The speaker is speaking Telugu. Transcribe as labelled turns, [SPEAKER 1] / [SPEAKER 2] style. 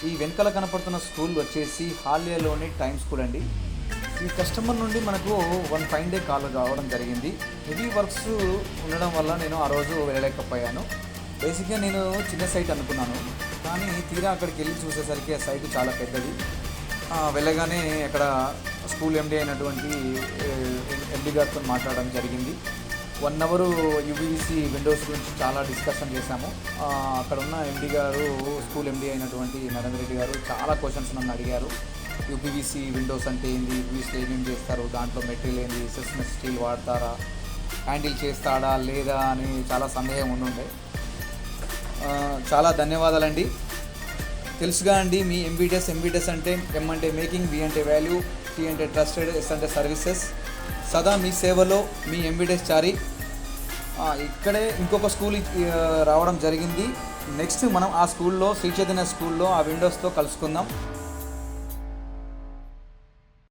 [SPEAKER 1] ఈ వెనకాల కనపడుతున్న స్కూల్ వచ్చేసి హాలియాలోని టైమ్ స్కూల్ అండి. ఈ కస్టమర్ నుండి మనకు వన్ ఫైన్ డే కాల్ రావడం జరిగింది. హెవీ వర్క్స్ ఉండడం వల్ల నేను ఆ రోజు వెళ్ళలేకపోయాను. బేసిక్గా నేను చిన్న సైట్ అనుకున్నాను, కానీ తీరా అక్కడికి వెళ్ళి చూసేసరికి ఆ సైట్ చాలా పెద్దది. వెళ్ళగానే అక్కడ స్కూల్ ఎండి అయినటువంటి ఎండి గారితో మాట్లాడడం జరిగింది. 1 అవర్ యూపీవీసీ విండోస్ గురించి చాలా డిస్కషన్ చేశాము. అక్కడ ఉన్న ఎండి గారు, స్కూల్ ఎండి అయినటువంటి నరేంద్ర రెడ్డి గారు చాలా క్వశ్చన్స్ నన్ను అడిగారు. యూపీవీసీ విండోస్ అంటే ఏంది, యూపీవీసీ ఏమేమి చేస్తారు, దాంట్లో మెటీరియల్ ఏంది, సిస్టమ్ స్టీల్ వాడతారా, హ్యాండిల్ చేస్తాడా లేదా అని చాలా సందేహం ఉండుండే. చాలా ధన్యవాదాలండి. తెలుసుగా అండి, మీ ఎంబీడెస్ అంటే ఎం అంటే మేకింగ్, బి అంటే వాల్యూ, టీ అంటే ట్రస్టెడ్, ఎస్ అంటే సర్వీసెస్. సదా మీ సేవలో మీ ఎంబీడెస్ చారి. ఇక్కడే ఇంకొక స్కూల్ రావడం జరిగింది. నెక్స్ట్ మనం ఆ స్కూల్లో, శ్రీ చైతన్య స్కూల్లో ఆ విండోస్తో కలుసుకుందాం.